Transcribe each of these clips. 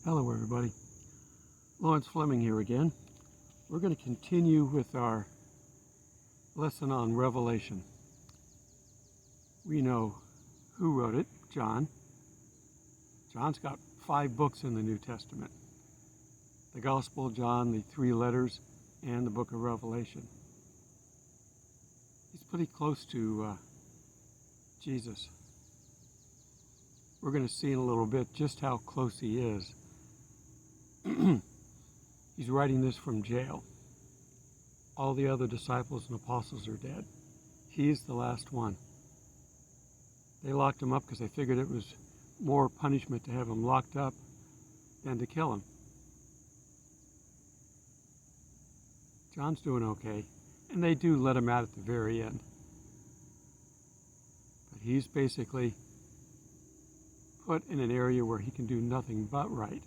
Hello everybody, Lawrence Fleming here again. We're going to continue with our lesson on Revelation. We know who wrote it, John. John's got 5 books in the New Testament. The Gospel of John, the 3 letters, and the book of Revelation. He's pretty close to Jesus. We're going to see in a little bit just how close he is. He's writing this from jail. All the other disciples and apostles are dead. He's the last one. They locked him up because they figured it was more punishment to have him locked up than to kill him. John's doing okay, and they do let him out at the very end. But he's basically put in an area where he can do nothing but right.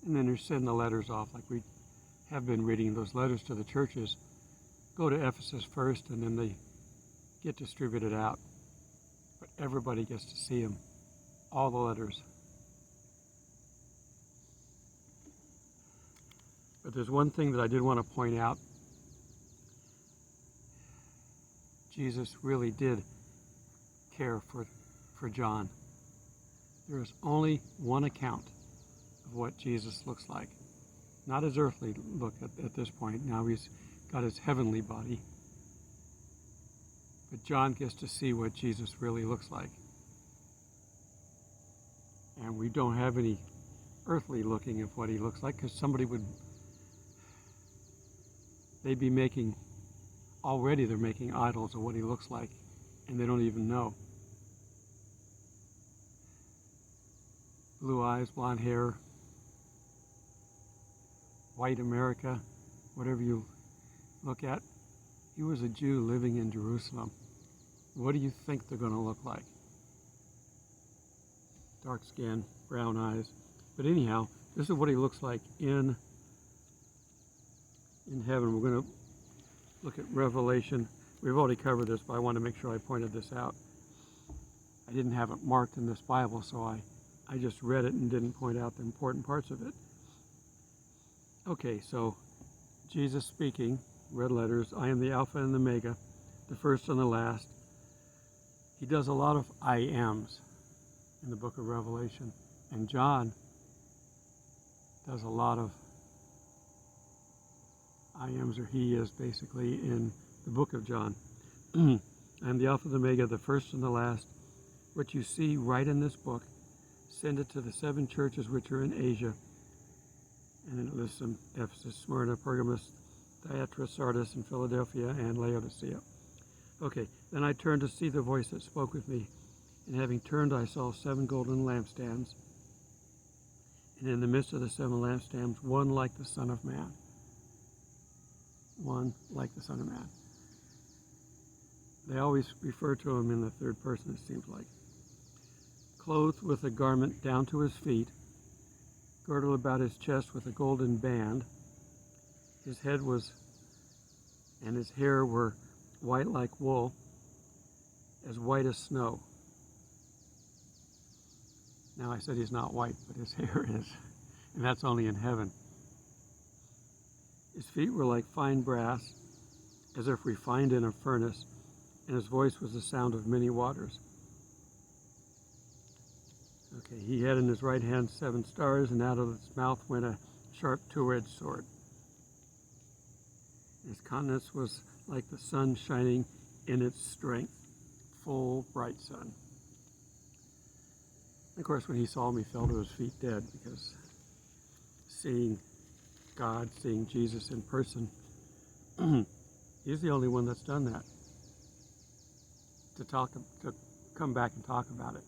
And then they're sending the letters off like we have been reading. Those letters to the churches go to Ephesus first, and then they get distributed out. But everybody gets to see them, all the letters. But there's one thing that I did want to point out. Jesus really did care for John. There is only one account of what Jesus looks like. Not his earthly look at this point. Now he's got his heavenly body. But John gets to see what Jesus really looks like. And we don't have any earthly looking of what he looks like, because they'd be making, already they're making idols of what he looks like, and they don't even know. Blue eyes, blonde hair, white America, whatever you look at. He was a Jew living in Jerusalem. What do you think they're going to look like? Dark skin, brown eyes. But anyhow, this is what he looks like in heaven. We're going to look at Revelation. We've already covered this, but I want to make sure I pointed this out. I didn't have it marked in this Bible, so I just read it and didn't point out the important parts of it. Okay, so Jesus speaking, red letters, I am the Alpha and the Omega, the first and the last. He does a lot of I ams in the book of Revelation, and John does a lot of I ams, or he is basically, in the book of John. I am the Alpha and the Omega, the first and the last. What you see right in this book, send it to the 7 churches which are in Asia. And then it lists them: Ephesus, Smyrna, Pergamos, Thyatira, Sardis, and Philadelphia, and Laodicea. Okay, then I turned to see the voice that spoke with me. And having turned, I saw 7 golden lampstands. And in the midst of the 7 lampstands, one like the Son of Man. One like the Son of Man. They always refer to him in the third person, it seems like. Clothed with a garment down to his feet, girdle about his chest with a golden band. His head and his hair were white like wool, as white as snow. Now I said he's not white, but his hair is, and that's only in heaven. His feet were like fine brass, as if refined in a furnace, and his voice was the sound of many waters. Okay, he had in his right hand 7 stars, and out of his mouth went a sharp 2-edged sword. His countenance was like the sun shining in its strength, full, bright sun. Of course, when he saw me, he fell to his feet dead, because seeing God, seeing Jesus in person, he's the only one that's done that, to come back and talk about it.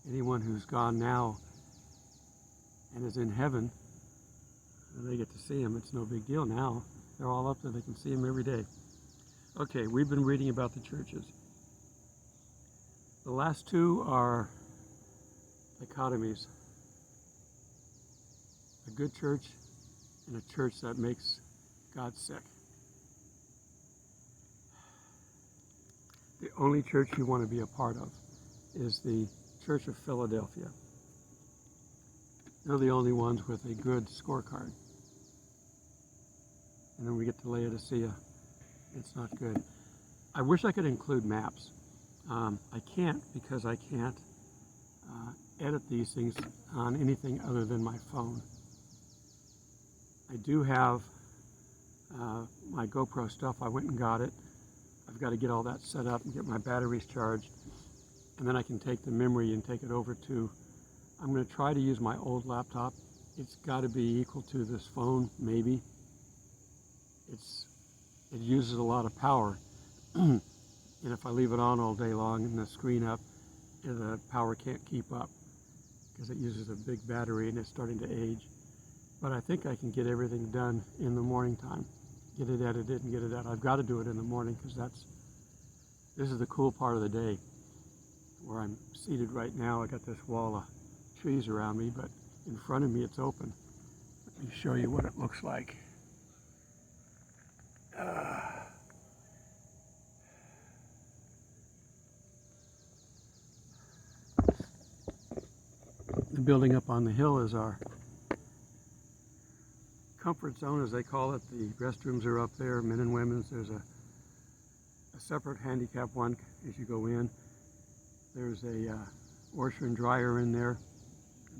Anyone who's gone now and is in heaven, and they get to see him, it's no big deal now. They're all up there, they can see him every day. Okay, we've been reading about the churches. The last 2 are dichotomies. A good church and a church that makes God sick. The only church you want to be a part of is the Church of Philadelphia. They're the only ones with a good scorecard. And then we get to Laodicea. It's not good. I wish I could include maps. I can't because I can't edit these things on anything other than my phone. I do have my GoPro stuff. I went and got it. I've got to get all that set up and get my batteries charged. And then I can take the memory and take it over to, I'm going to try to use my old laptop. It's got to be equal to this phone, maybe. It uses a lot of power. And if I leave it on all day long and the screen up, the power can't keep up because it uses a big battery and it's starting to age. But I think I can get everything done in the morning time. Get it edited and get it out. I've got to do it in the morning because this is the cool part of the day where I'm seated right now. I got this wall of trees around me, but in front of me it's open. Let me show you what it looks like. The building up on the hill is our comfort zone, as they call it. The restrooms are up there, men and women's. There's a separate handicap one as you go in. There's a washer and dryer in there,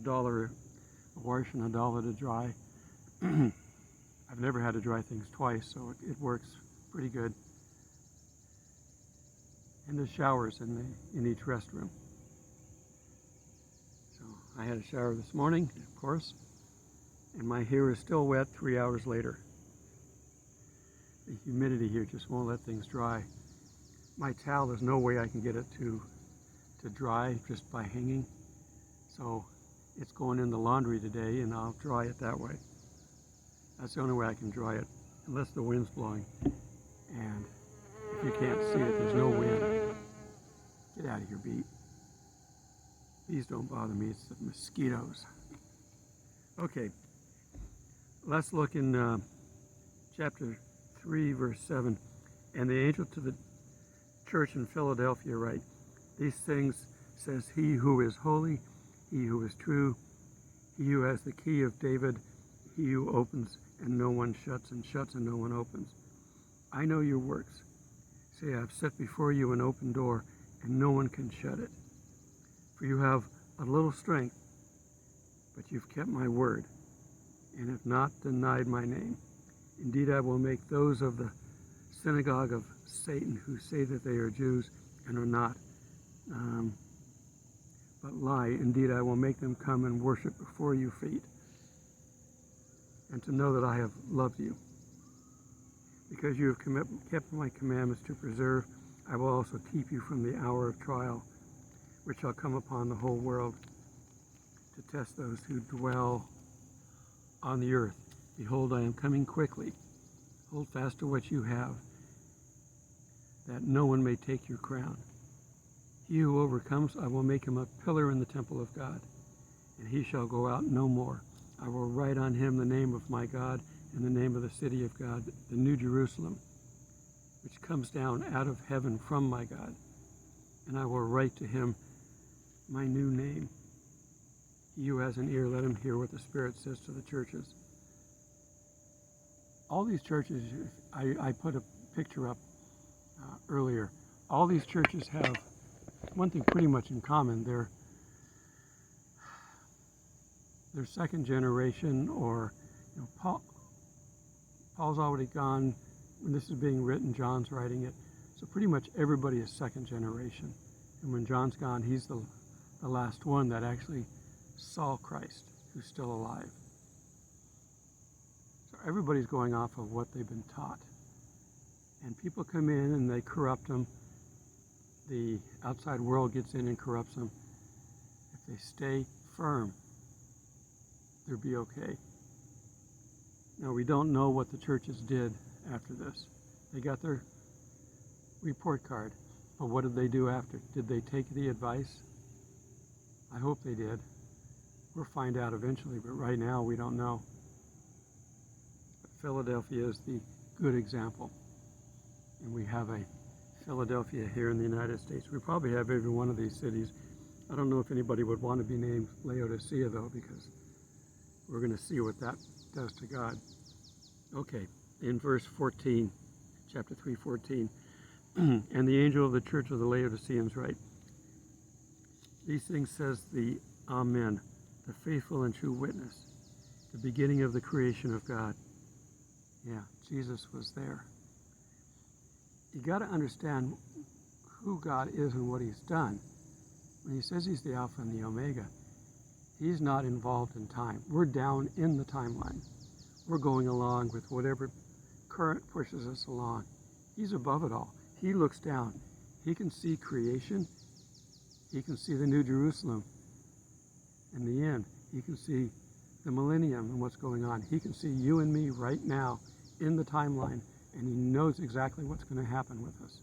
$1 a wash and $1 to dry. I've never had to dry things twice, so it works pretty good. And there's showers in each restroom. So I had a shower this morning, of course, and my hair is still wet 3 hours later. The humidity here just won't let things dry. My towel, there's no way I can get it to dry just by hanging. So it's going in the laundry today and I'll dry it that way. That's the only way I can dry it, unless the wind's blowing. And if you can't see it, there's no wind. Get out of here, bee. Bees don't bother me, it's the mosquitoes. Okay, let's look in chapter 3, verse 7. And the angel to the church in Philadelphia write, these things says he who is holy, he who is true, he who has the key of David, he who opens and no one shuts, and shuts and no one opens. I know your works. See, I have set before you an open door, and no one can shut it. For you have a little strength, but you've kept my word, and have not denied my name. Indeed, I will make those of the synagogue of Satan who say that they are Jews and are not, but lie. Indeed, I will make them come and worship before your feet, and to know that I have loved you. Because you have kept my commandments to preserve, I will also keep you from the hour of trial, which shall come upon the whole world, to test those who dwell on the earth. Behold, I am coming quickly. Hold fast to what you have, that no one may take your crown. He who overcomes, I will make him a pillar in the temple of God, and he shall go out no more. I will write on him the name of my God and the name of the city of God, the New Jerusalem, which comes down out of heaven from my God. And I will write to him my new name. He who has an ear, let him hear what the Spirit says to the churches. All these churches, I put a picture up earlier. All these churches have one thing pretty much in common. They're second generation, or Paul's already gone when this is being written. John's writing it, so pretty much everybody is second generation. And when John's gone, he's the last one that actually saw Christ, who's still alive. So everybody's going off of what they've been taught, and people come in and they corrupt them. The outside world gets in and corrupts them. If they stay firm, they'll be okay. Now, we don't know what the churches did after this. They got their report card, but what did they do after? Did they take the advice? I hope they did. We'll find out eventually, but right now we don't know. But Philadelphia is the good example, and we have a Philadelphia here in the United States. We probably have every one of these cities. I don't know if anybody would want to be named Laodicea, though, because We're going to see what that does to God. Okay, in verse 14, chapter 3:14, and the angel of the church of the Laodiceans write, these things says the Amen, the faithful and true witness, the beginning of the creation of God. Yeah, Jesus was there. You got to understand who God is and what he's done. When he says he's the Alpha and the Omega, he's not involved in time. We're down in the timeline. We're going along with whatever current pushes us along. He's above it all. He looks down. He can see creation. He can see the New Jerusalem in the end. He can see the millennium and what's going on. He can see you and me right now in the timeline, and he knows exactly what's going to happen with us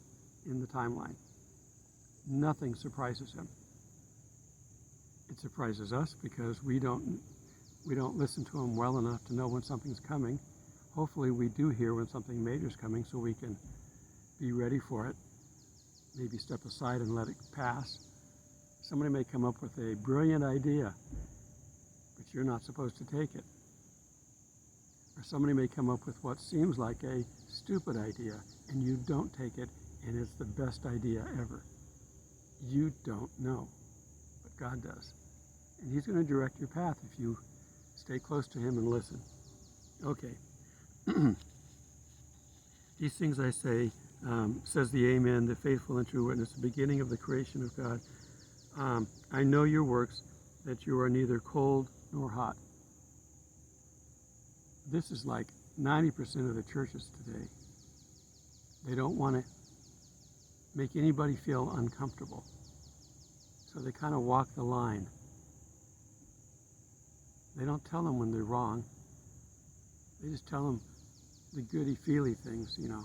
in the timeline. Nothing surprises him. It surprises us because we don't listen to him well enough to know when something's coming. Hopefully we do hear when something major is coming so we can be ready for it. Maybe step aside and let it pass. Somebody may come up with a brilliant idea, but you're not supposed to take it. Or somebody may come up with what seems like a stupid idea, and you don't take it, and it's the best idea ever. You don't know, but God does. And he's going to direct your path if you stay close to him and listen. Okay. These things I say, says the Amen, the faithful and true witness, the beginning of the creation of God. I know your works, that you are neither cold nor hot. This is like 90% of the churches today. They don't want to make anybody feel uncomfortable. So they kind of walk the line. They don't tell them when they're wrong. They just tell them the goody-feely things, you know.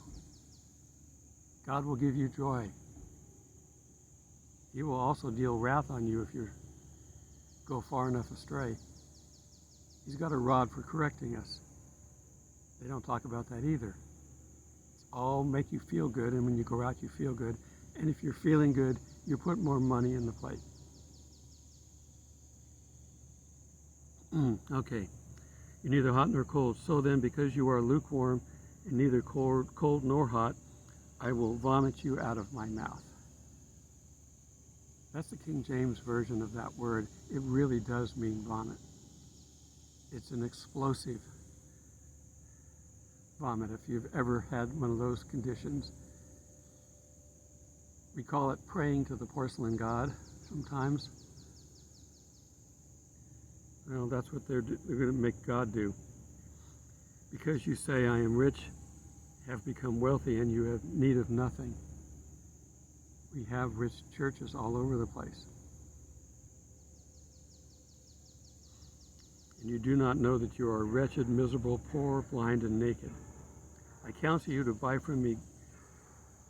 God will give you joy. He will also deal wrath on you if you go far enough astray. He's got a rod for correcting us. They don't talk about that either. It's all make you feel good, and when you go out, you feel good. And if you're feeling good, you put more money in the plate. Okay. You're neither hot nor cold. So then, because you are lukewarm and neither cold nor hot, I will vomit you out of my mouth. That's the King James version of that word. It really does mean vomit. It's an explosive vomit if you've ever had one of those conditions. We call it praying to the porcelain god sometimes. Well, that's what they're going to make God do. Because you say, I am rich, have become wealthy, and you have need of nothing. We have rich churches all over the place. And you do not know that you are wretched, miserable, poor, blind, and naked. I counsel you to buy from me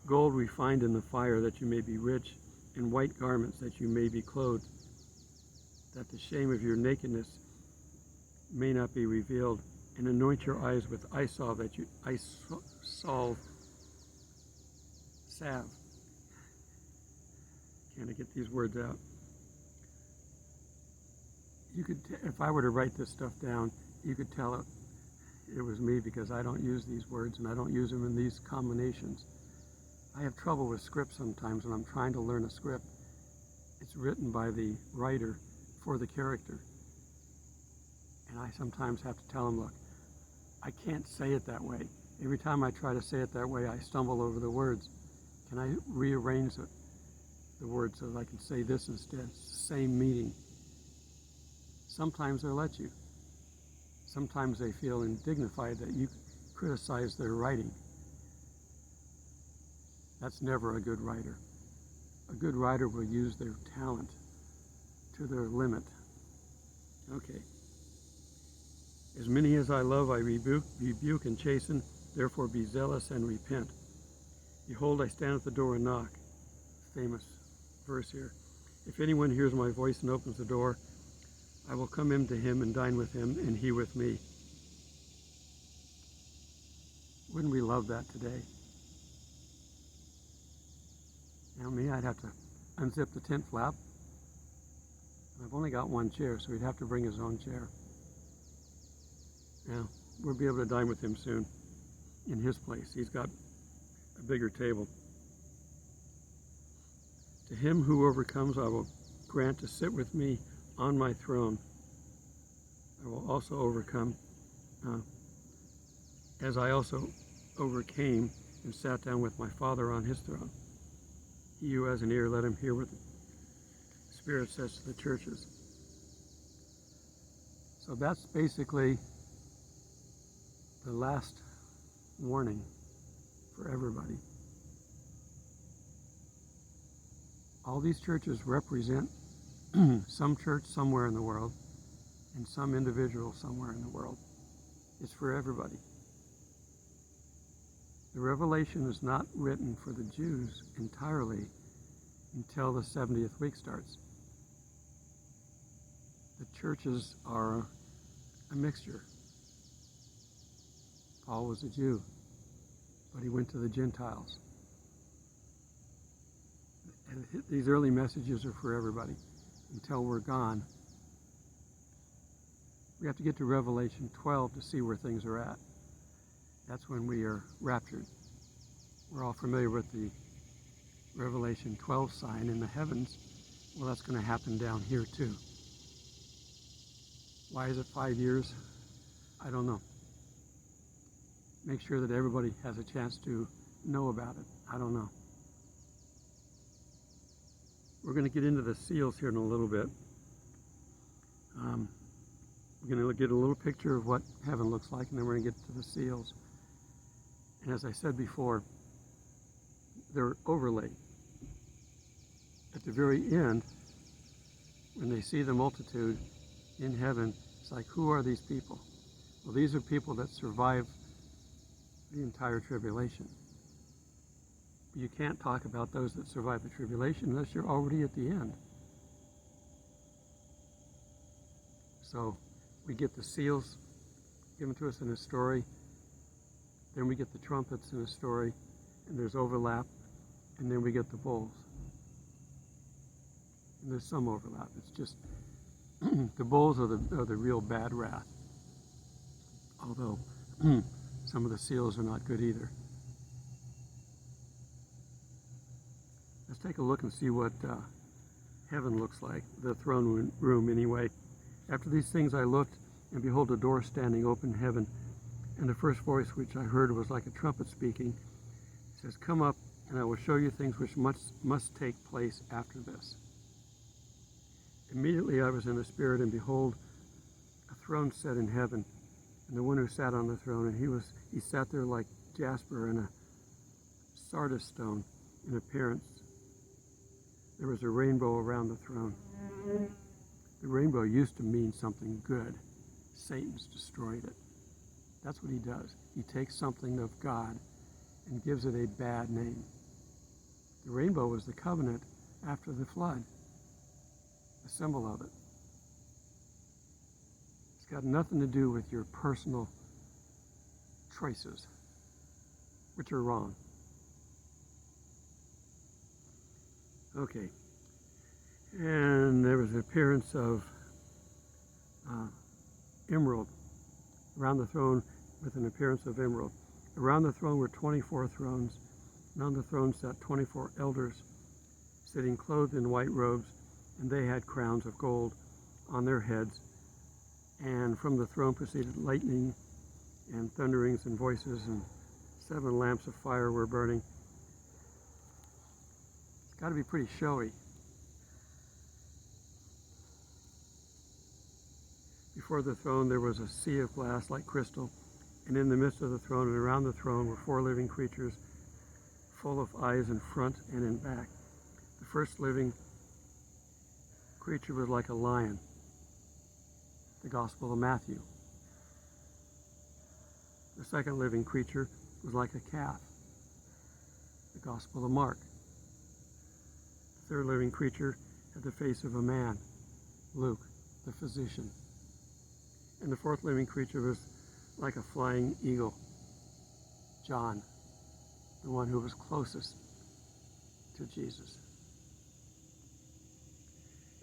gold refined in the fire, that you may be rich, and white garments, that you may be clothed, that the shame of your nakedness may not be revealed, and anoint your eyes with salve, salve. Can't I get these words out? You could, if I were to write this stuff down, you could tell it was me, because I don't use these words and I don't use them in these combinations. I have trouble with script sometimes when I'm trying to learn a script. It's written by the writer for the character. And I sometimes have to tell him, look, I can't say it that way. Every time I try to say it that way, I stumble over the words. Can I rearrange the words so that I can say this instead? It's the same meaning. Sometimes they'll let you. Sometimes they feel indignified that you criticize their writing. That's never a good writer. A good writer will use their talent to their limit. Okay. As many as I love, I rebuke and chasten. Therefore be zealous and repent. Behold, I stand at the door and knock. Famous verse here. If anyone hears my voice and opens the door, I will come in to him and dine with him, and he with me. Wouldn't we love that today? Now me, I'd have to unzip the tent flap. I've only got one chair, so he'd have to bring his own chair. Yeah, we'll be able to dine with him soon in his place. He's got a bigger table. To him who overcomes, I will grant to sit with me on my throne. I will also overcome, as I also overcame and sat down with my Father on his throne. He who has an ear, let him hear what the Spirit says to the churches. So that's basically the last warning for everybody. All these churches represent some church somewhere in the world and some individual somewhere in the world. It's for everybody. The Revelation is not written for the Jews entirely until the 70th week starts. The churches are a mixture. Paul was a Jew, but he went to the Gentiles. And these early messages are for everybody until we're gone. We have to get to Revelation 12 to see where things are at. That's when we are raptured. We're all familiar with the Revelation 12 sign in the heavens. Well, that's going to happen down here too. Why is it 5 years? I don't know. Make sure that everybody has a chance to know about it. I don't know. We're going to get into the seals here in a little bit. We're going to get a little picture of what heaven looks like, and then we're going to get to the seals. And as I said before, they're overlaid. At the very end, when they see the multitude in heaven, it's like, who are these people? Well, these are people that survive the entire tribulation. You can't talk about those that survive the tribulation unless you're already at the end. So we get the seals given to us in a story, then we get the trumpets in a story, and there's overlap, and then we get the bowls. And there's some overlap. It's just the bowls are the real bad wrath. Although some of the seals are not good either. Let's take a look and see what heaven looks like, the throne room anyway. After these things I looked, and behold, a door standing open in heaven, and the first voice which I heard was like a trumpet speaking. It says, "Come up, and I will show you things which must take place after this." Immediately I was in the Spirit, and behold, a throne set in heaven, and the one who sat on the throne, and he sat there like jasper and a sardis stone in appearance. There was a rainbow around the throne. The rainbow used to mean something good. Satan's destroyed it. That's what he does. He takes something of God and gives it a bad name. The rainbow was the covenant after the flood, a symbol of it. It's got nothing to do with your personal choices, which are wrong. Okay. And there was an appearance of emerald around the throne, with an appearance of emerald. Around the throne were 24 thrones, and on the thrones sat 24 elders, sitting clothed in white robes, and they had crowns of gold on their heads. And from the throne proceeded lightning and thunderings and voices, and 7 lamps of fire were burning. It's got to be pretty showy. Before the throne there was a sea of glass like crystal, and in the midst of the throne and around the throne were 4 living creatures, full of eyes in front and in back. The first living creature was like a lion, the Gospel of Matthew. The second living creature was like a calf, the Gospel of Mark. The third living creature had the face of a man, Luke, the physician. And the fourth living creature was like a flying eagle, John, the one who was closest to Jesus.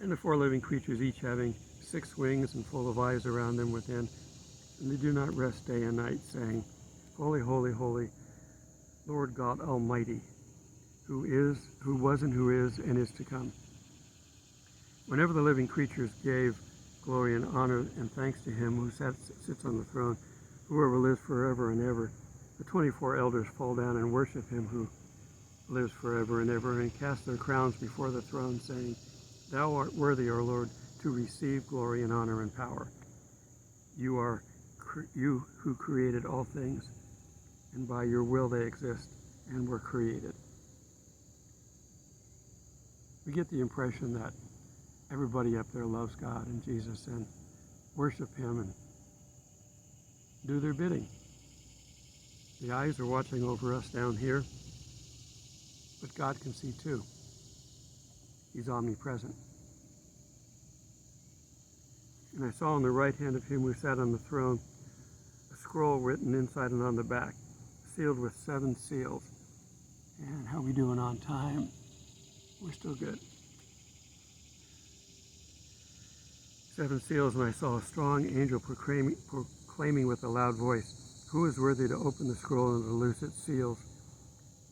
And the 4 living creatures, each having 6 wings and full of eyes around them within. and they do not rest day and night, saying, Holy, holy, holy, Lord God Almighty, who was and who is to come. Whenever the living creatures gave glory and honor and thanks to him who sits on the throne, whoever lives forever and ever, the 24 elders fall down and worship him who lives forever and ever, and cast their crowns before the throne, saying, Thou art worthy, O Lord, to receive glory and honor and power. You who created all things, and by your will they exist and were created. We get the impression that everybody up there loves God and Jesus and worship him and do their bidding. The eyes are watching over us down here, but God can see too. He's omnipresent. And I saw on the right hand of him who sat on the throne a scroll written inside and on the back, sealed with 7 seals. And how we doing on time? We're still good. 7 seals, and I saw a strong angel proclaiming with a loud voice, Who is worthy to open the scroll and to loose its seals?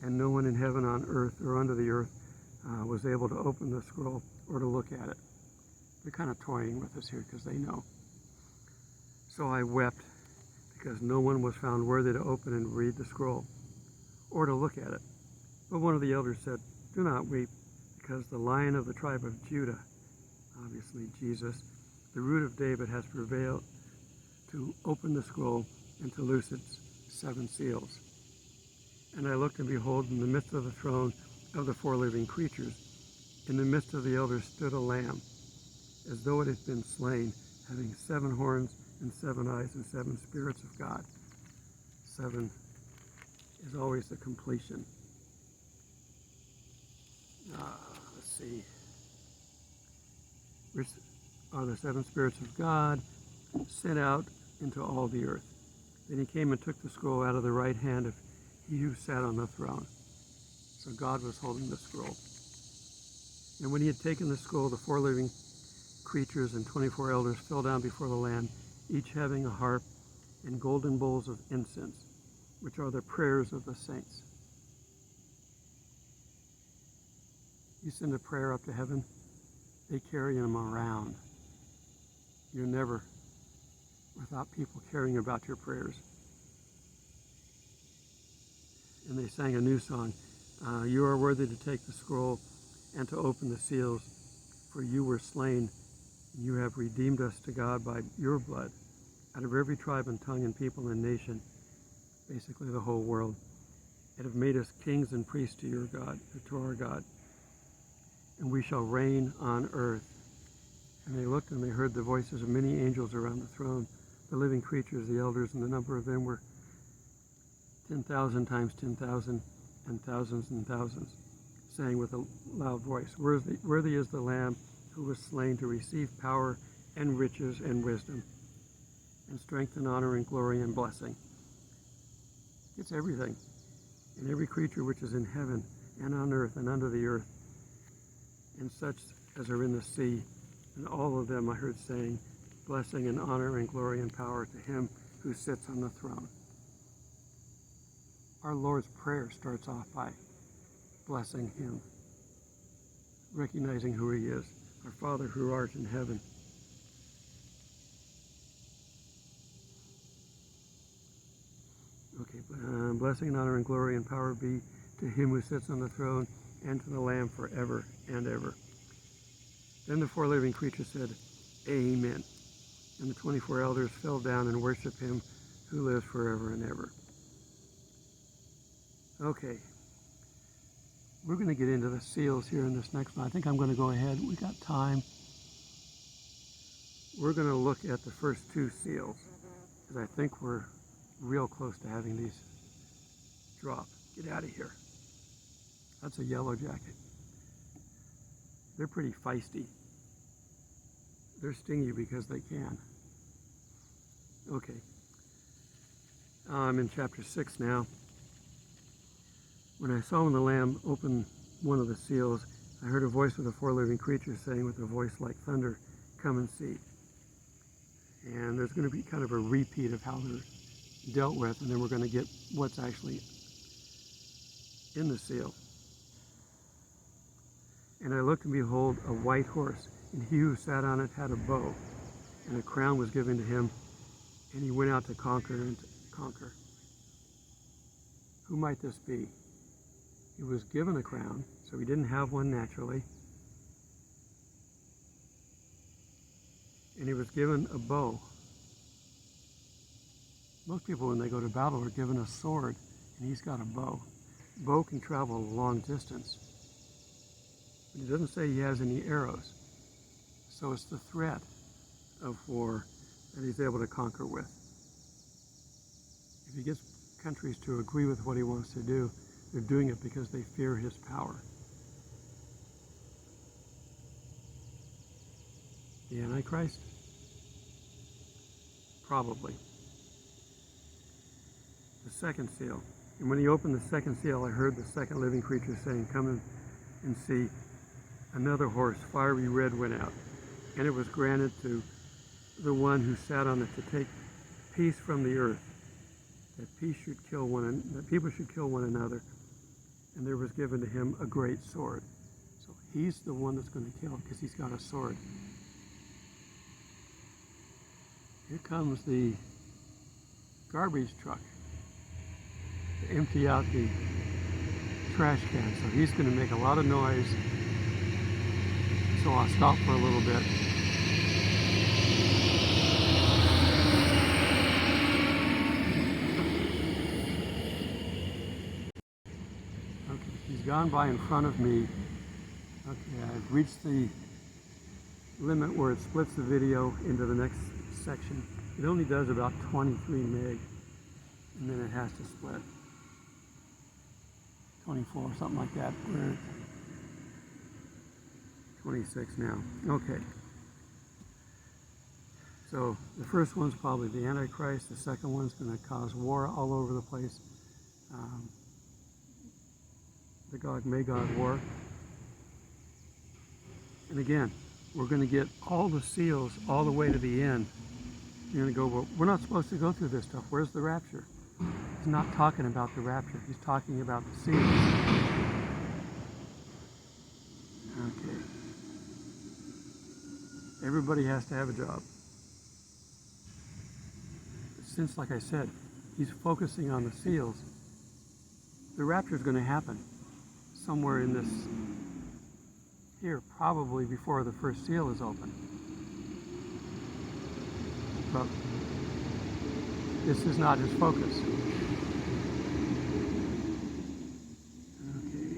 And no one in heaven, on earth, or under the earth was able to open the scroll or to look at it. They're kind of toying with us here because they know. So I wept because no one was found worthy to open and read the scroll or to look at it. But one of the elders said, Do not weep, because the Lion of the tribe of Judah, obviously Jesus, the root of David, has prevailed to open the scroll and to loose its 7 seals. And I looked, and behold, in the midst of the throne of the 4 living creatures, in the midst of the elders stood a lamb, as though it had been slain, having 7 horns and 7 eyes and 7 spirits of God. 7 is always the completion. Let's see. Which are the 7 spirits of God sent out into all the earth. Then he came and took the scroll out of the right hand of he who sat on the throne. So God was holding the scroll. And when he had taken the scroll, the 4 living creatures and 24 elders fell down before the Lamb, each having a harp and golden bowls of incense, which are the prayers of the saints. You send a prayer up to heaven, they carry them around. You're never without people caring about your prayers. And they sang a new song. You are worthy to take the scroll and to open the seals, for you were slain, and you have redeemed us to God by your blood, out of every tribe and tongue and people and nation, basically the whole world, and have made us kings and priests to your God, to our God. And we shall reign on earth. And they looked, and they heard the voices of many angels around the throne, the living creatures, the elders, and the number of them were 10,000 times 10,000 and thousands and thousands, saying with a loud voice, Worthy is the Lamb who was slain to receive power and riches and wisdom and strength and honor and glory and blessing. It's everything. And every creature which is in heaven and on earth and under the earth, and such as are in the sea, and all of them I heard saying, Blessing and honor and glory and power to him who sits on the throne. Our Lord's Prayer starts off by blessing him, recognizing who he is, our Father who art in heaven. Okay, blessing and honor and glory and power be to him who sits on the throne and to the Lamb forever and ever. Then the 4 living creatures said, Amen. And the 24 elders fell down and worshiped him who lives forever and ever. Okay. We're going to get into the seals here in this next one. I think I'm going to go ahead. We got time. We're going to look at the first 2 seals, because I think we're real close to having these drop. Get out of here. That's a yellow jacket. They're pretty feisty. They're stingy because they can. Okay. I'm in chapter 6 now. When I saw when the Lamb opened one of the seals, I heard a voice of the 4 living creatures saying with a voice like thunder, Come and see. And there's going to be kind of a repeat of how they're dealt with, and then we're going to get what's actually in the seal. And I looked, and behold, a white horse, and he who sat on it had a bow, and a crown was given to him, and he went out to conquer and to conquer. Who might this be? He was given a crown, so he didn't have one naturally. And he was given a bow. Most people, when they go to battle, are given a sword, and he's got a bow. Bow can travel a long distance. But he doesn't say he has any arrows. So it's the threat of war that he's able to conquer with. If he gets countries to agree with what he wants to do, they're doing it because they fear his power. The Antichrist? Probably. The second seal. And when he opened the second seal, I heard the second living creature saying, "Come and see." Another horse, fiery red, went out, and it was granted to the one who sat on it to take peace from the earth, that people should kill one another, and there was given to him a great sword. So he's the one that's going to kill because he's got a sword. Here comes the garbage truck to empty out the trash can. So he's going to make a lot of noise. So I'll stop for a little bit. Okay, he's gone by in front of me. Okay, I've reached the limit where it splits the video into the next section. It only does about 23 meg, and then it has to split. 24 or something like that. We're at 26 now. Okay. So the first one's probably the Antichrist. The second one's going to cause war all over the place. The Gog-Magog war. And again, we're going to get all the seals all the way to the end. You're going to go, well, we're not supposed to go through this stuff. Where's the rapture? He's not talking about the rapture. He's talking about the seals. Okay. Everybody has to have a job. Since, like I said, he's focusing on the seals, the rapture is going to happen somewhere in this here, probably before the first seal is open. But this is not his focus. Okay.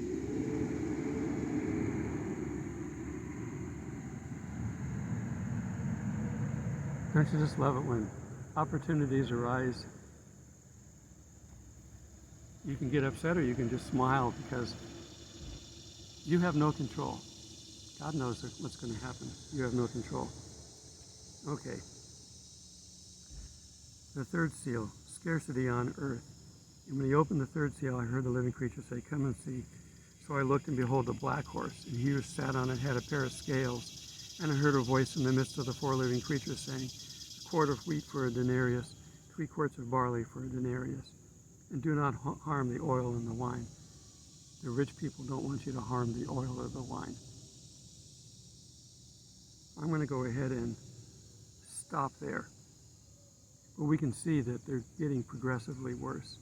Don't you just love it when opportunities arise? You can get upset or you can just smile because you have no control. God knows what's going to happen. You have no control. Okay. The third seal, scarcity on earth. And when he opened the third seal, I heard the living creature say, "Come and see." So I looked, and behold, a black horse, and he who sat on it had a pair of scales. And I heard a voice in the midst of the four living creatures saying, "A quart of wheat for a denarius, 3 quarts of barley for a denarius. And do not harm the oil and the wine." The rich people don't want you to harm the oil or the wine. I'm going to go ahead and stop there. But we can see that they're getting progressively worse.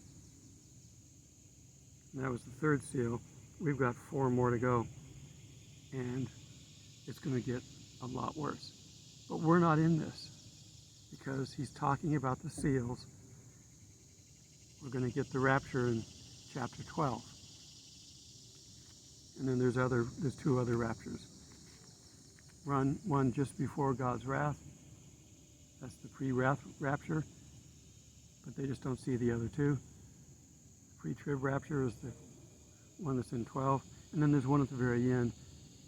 And that was the third seal. We've got 4 more to go. And it's going to get a lot worse. But we're not in this because he's talking about the seals. We're going to get the rapture in chapter 12. And then there's 2 other raptures. One just before God's wrath. That's the pre-rapture. But they just don't see the other 2. Pre-trib rapture is the one that's in 12. And then there's one at the very end,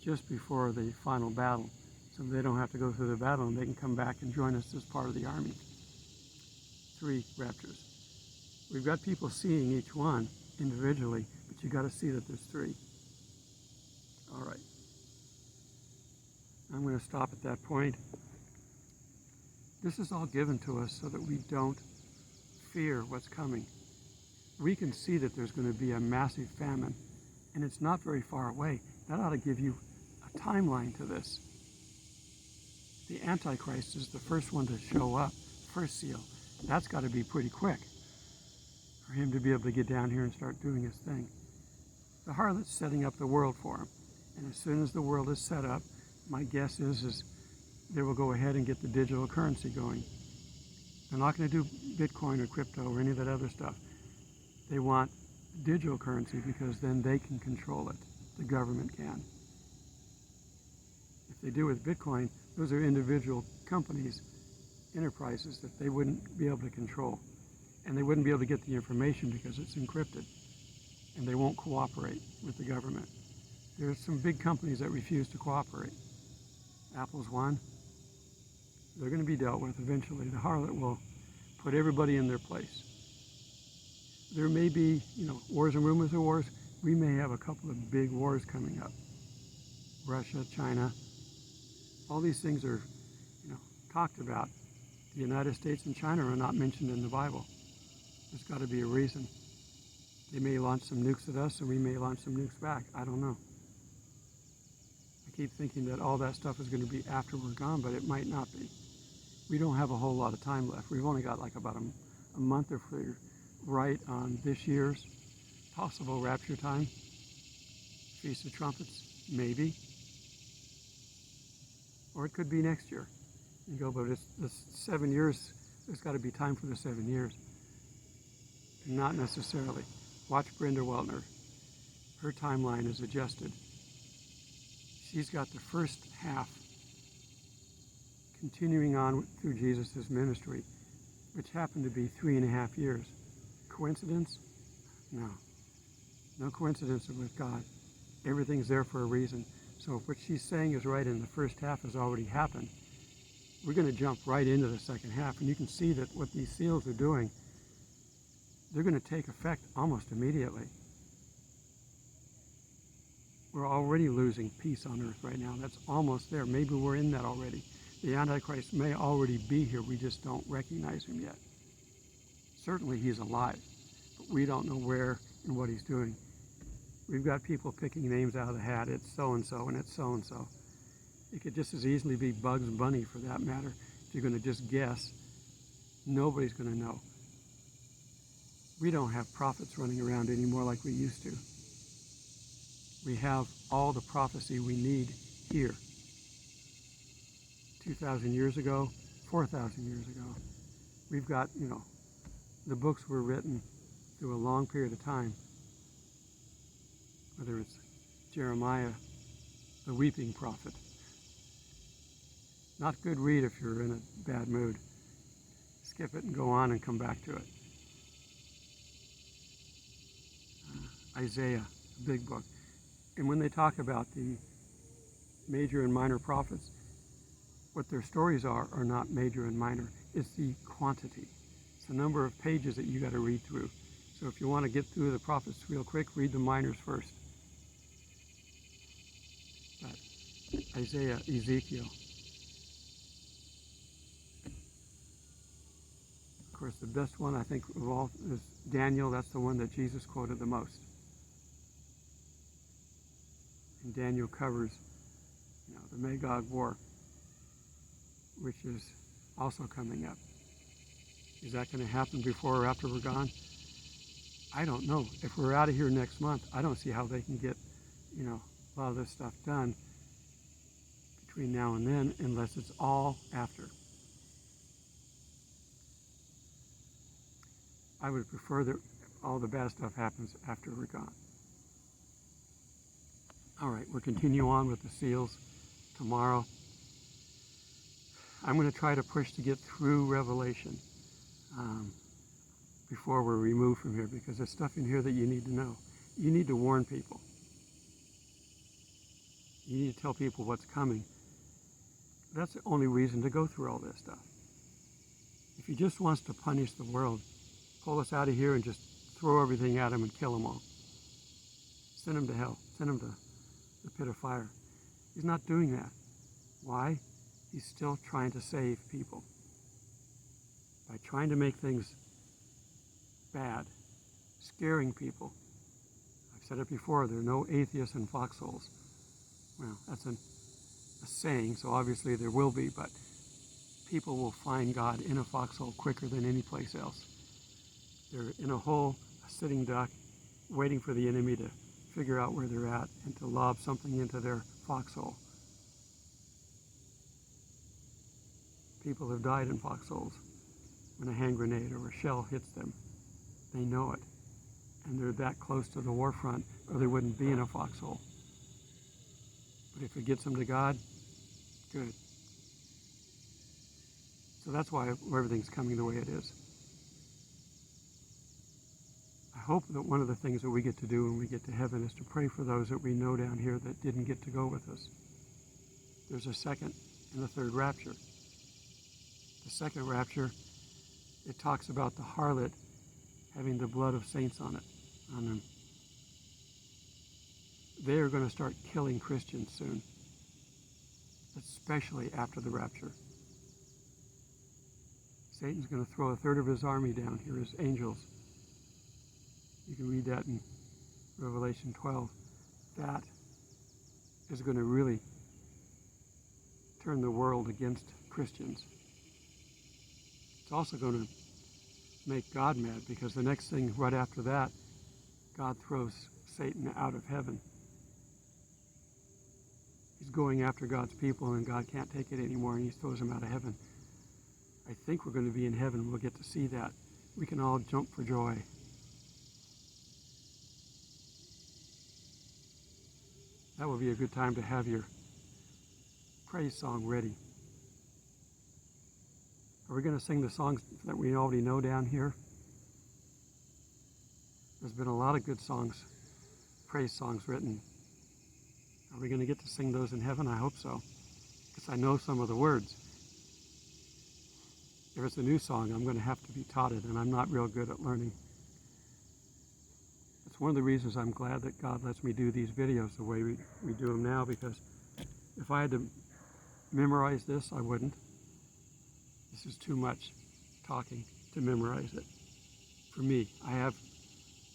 just before the final battle. So they don't have to go through the battle and they can come back and join us as part of the army. 3 raptures. We've got people seeing each one individually, but you got to see that there's 3. All right. I'm going to stop at that point. This is all given to us so that we don't fear what's coming. We can see that there's going to be a massive famine, and it's not very far away. That ought to give you a timeline to this. The Antichrist is the first one to show up, first seal. That's got to be pretty quick for him to be able to get down here and start doing his thing. The harlot's setting up the world for him. And as soon as the world is set up, my guess is they will go ahead and get the digital currency going. They're not going to do Bitcoin or crypto or any of that other stuff. They want digital currency because then they can control it. The government can. If they do with Bitcoin, those are individual companies, enterprises that they wouldn't be able to control. And they wouldn't be able to get the information because it's encrypted. And they won't cooperate with the government. There's some big companies that refuse to cooperate. Apple's one. They're going to be dealt with eventually. The harlot will put everybody in their place. There may be, wars and rumors of wars. We may have a couple of big wars coming up. Russia, China, all these things are, talked about. The United States and China are not mentioned in the Bible. There's got to be a reason. They may launch some nukes at us, and we may launch some nukes back. I don't know. I keep thinking that all that stuff is going to be after we're gone, but it might not be. We don't have a whole lot of time left. We've only got like about a month if we're right on this year's possible rapture time. Feast of Trumpets, maybe. Or it could be next year. You go, but it's 7 years. There's got to be time for the 7 years. Not necessarily. Watch Brenda Weltner. Her timeline is adjusted. She's got the first half continuing on through Jesus' ministry, which happened to be 3.5 years. Coincidence? No. No coincidence with God. Everything's there for a reason. So if what she's saying is right and the first half has already happened, we're going to jump right into the second half. And you can see that what these seals are doing, they're going to take effect almost immediately. We're already losing peace on earth right now. That's almost there. Maybe we're in that already. The Antichrist may already be here. We just don't recognize him yet. Certainly he's alive, but we don't know where and what he's doing. We've got people picking names out of the hat. It's so-and-so and it's so-and-so. It could just as easily be Bugs Bunny for that matter. If you're going to just guess, nobody's going to know. We don't have prophets running around anymore like we used to. We have all the prophecy we need here. 2,000 years ago, 4,000 years ago. We've got, the books were written through a long period of time. Whether it's Jeremiah, the weeping prophet. Not good read if you're in a bad mood. Skip it and go on and come back to it. Isaiah, a big book. And when they talk about the major and minor prophets, what their stories are not major and minor. It's the quantity. It's the number of pages that you got to read through. So if you want to get through the prophets real quick, read the minors first. But Isaiah, Ezekiel. Of course, the best one I think of all is Daniel. That's the one that Jesus quoted the most. And Daniel covers, the Magog War, which is also coming up. Is that going to happen before or after we're gone? I don't know. If we're out of here next month, I don't see how they can get, a lot of this stuff done between now and then, unless it's all after. I would prefer that all the bad stuff happens after we're gone. All right, we'll continue on with the seals tomorrow. I'm going to try to push to get through Revelation before we're removed from here, because there's stuff in here that you need to know. You need to warn people. You need to tell people what's coming. That's the only reason to go through all this stuff. If he just wants to punish the world, pull us out of here and just throw everything at him and kill them all. Send them to hell. Send them to the pit of fire. He's not doing that. Why? He's still trying to save people. trying to make things bad, scaring people. I've said it before, there are no atheists in foxholes. Well, that's a saying, so obviously there will be, but people will find God in a foxhole quicker than any place else. They're in a hole, a sitting duck, waiting for the enemy to figure out where they're at and to lob something into their foxhole. People have died in foxholes when a hand grenade or a shell hits them. They know it. And they're that close to the war front, or they wouldn't be in a foxhole. But if it gets them to God, good. So that's why everything's coming the way it is. I hope that one of the things that we get to do when we get to heaven is to pray for those that we know down here that didn't get to go with us. There's a second and a third rapture. The second rapture, it talks about the harlot having the blood of saints on them. They are going to start killing Christians soon, especially after the rapture. Satan's going to throw a third of his army down here as angels. You can read that in Revelation 12. That is going to really turn the world against Christians. It's also going to make God mad, because the next thing right after that, God throws Satan out of heaven. He's going after God's people, and God can't take it anymore, and he throws them out of heaven. I think we're going to be in heaven. We'll get to see that. We can all jump for joy. That will be a good time to have your praise song ready. Are we going to sing the songs that we already know down here? There's been a lot of good songs, praise songs written. Are we going to get to sing those in heaven? I hope so, because I know some of the words. If it's a new song, I'm going to have to be taught it, and I'm not real good at learning. It's one of the reasons I'm glad that God lets me do these videos the way we do them now, because if I had to memorize this, I wouldn't. This is too much talking to memorize it. For me, I have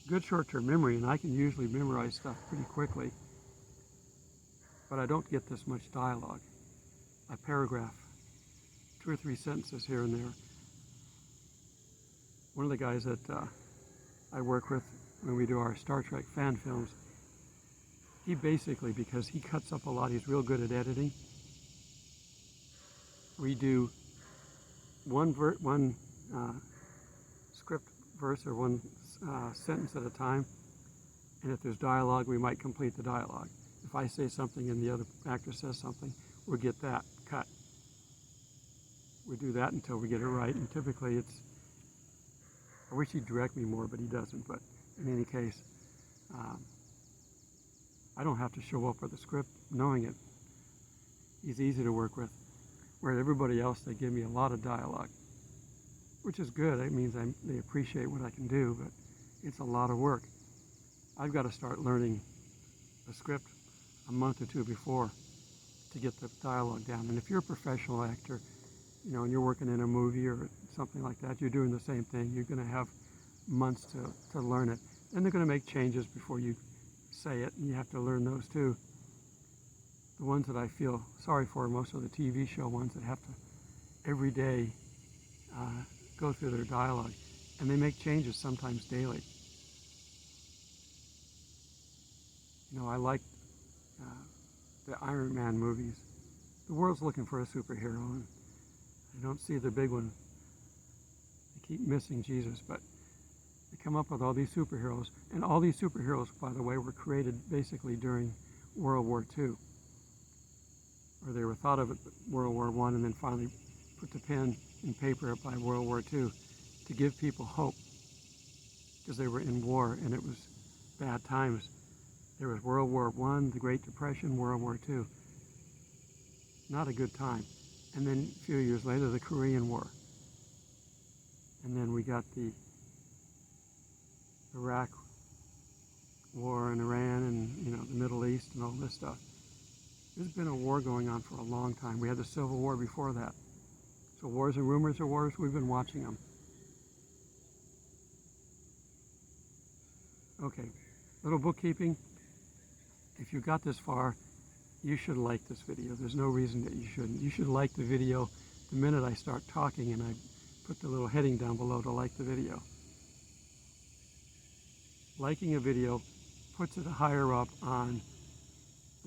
good short-term memory, and I can usually memorize stuff pretty quickly, but I don't get this much dialogue. A paragraph, 2 or 3 sentences here and there. One of the guys that I work with when we do our Star Trek fan films, he basically, because he cuts up a lot, he's real good at editing. We do one script verse or one sentence at a time, and if there's dialogue, we might complete the dialogue. If I say something and the other actor says something, we'll get that cut. We do that until we get it right, and typically it's, I wish he'd direct me more, but he doesn't. But in any case, I don't have to show up with a script knowing it. He's easy to work with. Whereas everybody else, they give me a lot of dialogue, which is good. It means they appreciate what I can do, but it's a lot of work. I've got to start learning the script a month or 2 before to get the dialogue down. And if you're a professional actor, you know, and you're working in a movie or something like that, you're doing the same thing. You're going to have months to learn it. Then they're going to make changes before you say it, and you have to learn those too. The ones that I feel sorry for, most of the TV show ones that have to every day go through their dialogue, and they make changes sometimes daily. You know, I like the Iron Man movies. The world's looking for a superhero, and I don't see the big one. They keep missing Jesus, but they come up with all these superheroes, and all these superheroes, by the way, were created basically during World War II. Or they were thought of at World War I and then finally put to pen and paper by World War II to give people hope, because they were in war and it was bad times. There was World War I, the Great Depression, World War II. Not a good time. And then a few years later, the Korean War. And then we got the Iraq War and Iran and, you know, the Middle East and all this stuff. There's been a war going on for a long time. We had the Civil War before that. So wars and rumors of wars, we've been watching them. Okay, little bookkeeping. If you got this far, you should like this video. There's no reason that you shouldn't. You should like the video the minute I start talking, and I put the little heading down below to like the video. Liking a video puts it higher up on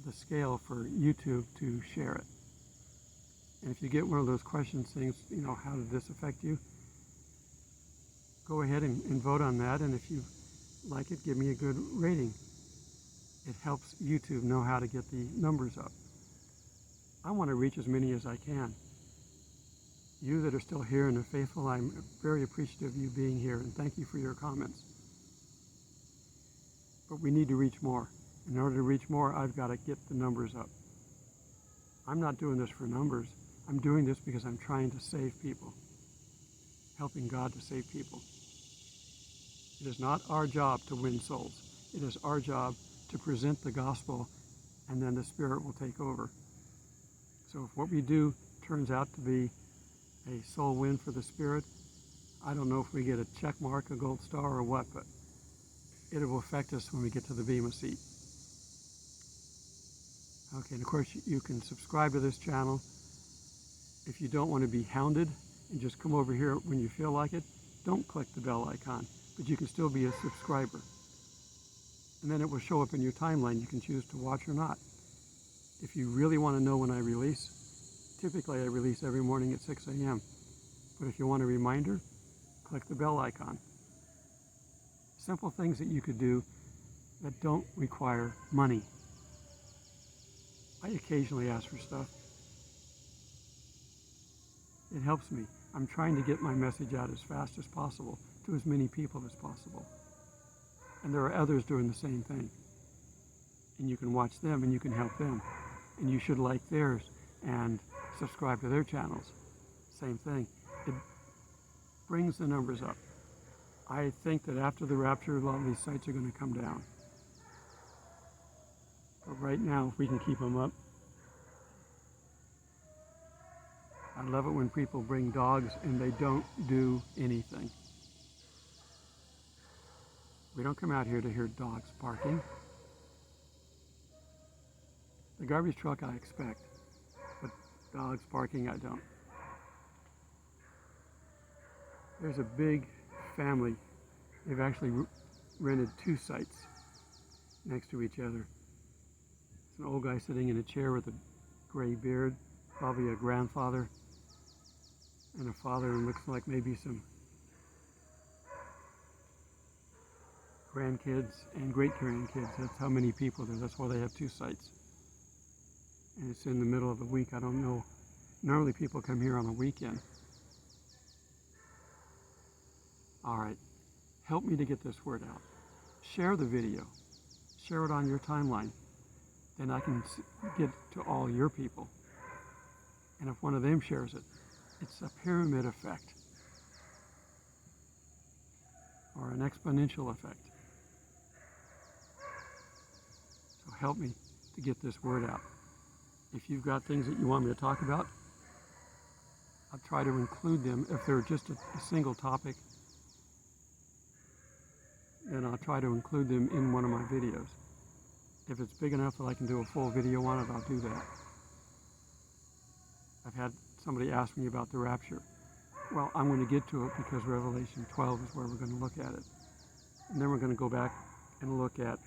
the scale for YouTube to share it. And if you get one of those questions saying, you know, how did this affect you? Go ahead and vote on that, and if you like it, give me a good rating. It helps YouTube know how to get the numbers up. I want to reach as many as I can. You that are still here and are faithful, I'm very appreciative of you being here, and thank you for your comments. But we need to reach more. In order to reach more, I've got to get the numbers up. I'm not doing this for numbers. I'm doing this because I'm trying to save people, helping God to save people. It is not our job to win souls. It is our job to present the gospel, and then the Spirit will take over. So if what we do turns out to be a soul win for the Spirit, I don't know if we get a check mark, a gold star, or what, but it will affect us when we get to the Bema seat. Okay, and of course you can subscribe to this channel. If you don't want to be hounded and just come over here when you feel like it, don't click the bell icon, but you can still be a subscriber. And then it will show up in your timeline. You can choose to watch or not. If you really want to know when I release, typically I release every morning at 6 a.m. But if you want a reminder, click the bell icon. Simple things that you could do that don't require money. I occasionally ask for stuff. It helps me. I'm trying to get my message out as fast as possible to as many people as possible. And there are others doing the same thing. And you can watch them and you can help them. And you should like theirs and subscribe to their channels. Same thing. It brings the numbers up. I think that after the rapture, a lot of these sites are going to come down. But right now, if we can keep them up, I love it when people bring dogs and they don't do anything. We don't come out here to hear dogs barking. The garbage truck I expect, but dogs barking I don't. There's a big family. They've actually rented 2 sites next to each other. It's an old guy sitting in a chair with a gray beard, probably a grandfather, and a father, and looks like maybe some grandkids and great-grandkids. That's how many people there. That's why they have 2 sites. And it's in the middle of the week. I don't know. Normally people come here on a weekend. All right. Help me to get this word out. Share the video. Share it on your timeline. Then I can get to all your people. And if one of them shares it, it's a pyramid effect. Or an exponential effect. So help me to get this word out. If you've got things that you want me to talk about, I'll try to include them. If they're just a single topic, then I'll try to include them in one of my videos. If it's big enough that I can do a full video on it, I'll do that. I've had somebody ask me about the rapture. Well, I'm going to get to it because Revelation 12 is where we're going to look at it. And then we're going to go back and look at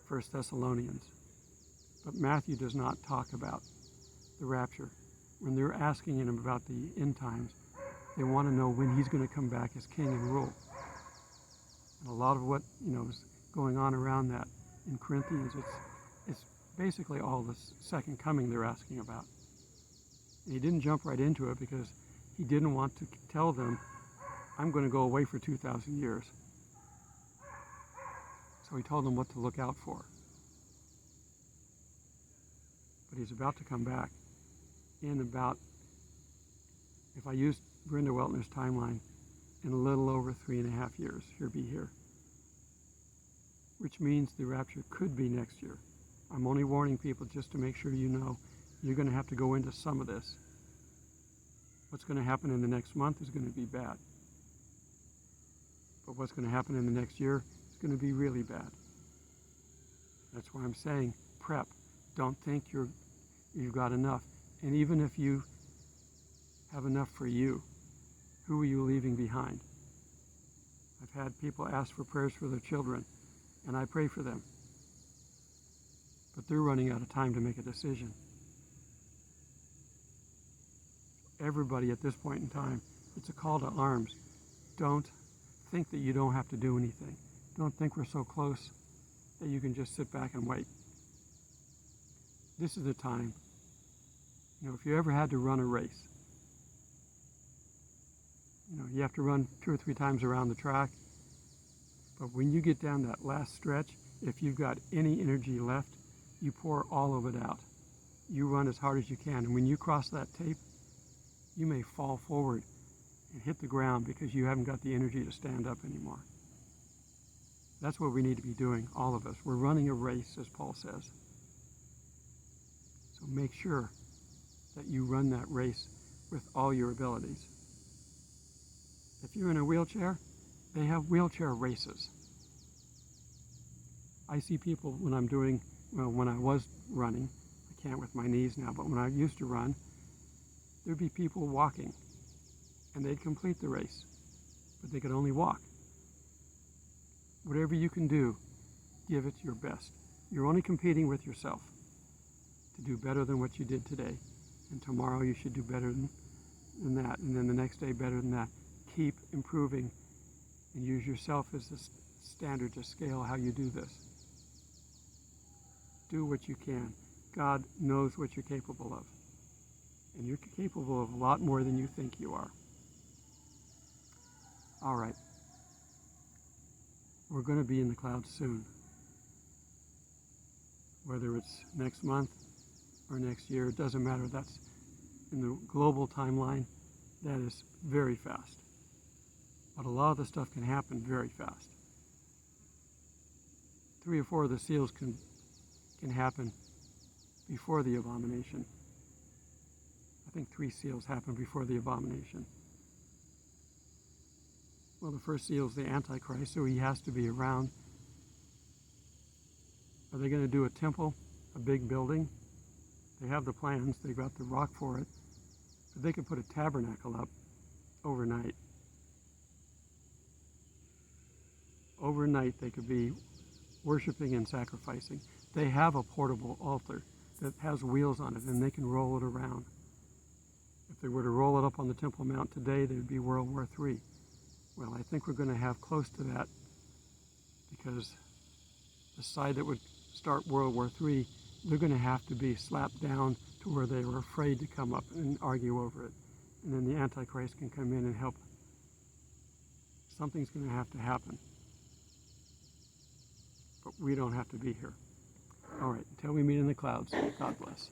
1 Thessalonians. But Matthew does not talk about the rapture. When they're asking him about the end times, they want to know when he's going to come back as king and rule. And a lot of what is going on around that in Corinthians, it's basically all the second coming they're asking about. And he didn't jump right into it because he didn't want to tell them, I'm going to go away for 2,000 years. So he told them what to look out for. But he's about to come back in about, if I use Brenda Weltner's timeline, in a little over 3.5 years, he'll be here. Which means the rapture could be next year. I'm only warning people just to make sure you know you're going to have to go into some of this. What's going to happen in the next month is going to be bad. But what's going to happen in the next year It's going to be really bad. That's why I'm saying prep. Don't think you've got enough. And even if you have enough for you, who are you leaving behind? I've had people ask for prayers for their children, and I pray for them. But they're running out of time to make a decision. Everybody at this point in time, it's a call to arms. Don't think that you don't have to do anything. Don't think we're so close that you can just sit back and wait. This is the time. If you ever had to run a race, you have to run 2 or 3 times around the track. But when you get down that last stretch, if you've got any energy left, you pour all of it out. You run as hard as you can. And when you cross that tape, you may fall forward and hit the ground because you haven't got the energy to stand up anymore. That's what we need to be doing, all of us. We're running a race, as Paul says. So make sure that you run that race with all your abilities. If you're in a wheelchair, they have wheelchair races. I see people when I was running, I can't with my knees now, but when I used to run, there'd be people walking, and they'd complete the race, but they could only walk. Whatever you can do, give it your best. You're only competing with yourself to do better than what you did today, and tomorrow you should do better than that, and then the next day better than that. Keep improving and use yourself as the standard to scale how you do this. Do what you can. God knows what you're capable of. And you're capable of a lot more than you think you are. All right. We're going to be in the clouds soon. Whether it's next month or next year, it doesn't matter. That's in the global timeline. That is very fast. But a lot of the stuff can happen very fast. 3 or 4 of the seals can happen before the abomination. I think 3 seals happen before the abomination. Well, the first seal is the Antichrist, so he has to be around. Are they going to do a temple, a big building? They have the plans. They've got the rock for it. But they could put a tabernacle up overnight. Overnight, they could be worshiping and sacrificing. They have a portable altar that has wheels on it, and they can roll it around. If they were to roll it up on the Temple Mount today, there would be World War III. Well, I think we're going to have close to that, because the side that would start World War III, they're going to have to be slapped down to where they were afraid to come up and argue over it. And then the Antichrist can come in and help. Something's going to have to happen. But we don't have to be here. All right, until we meet in the clouds, God bless.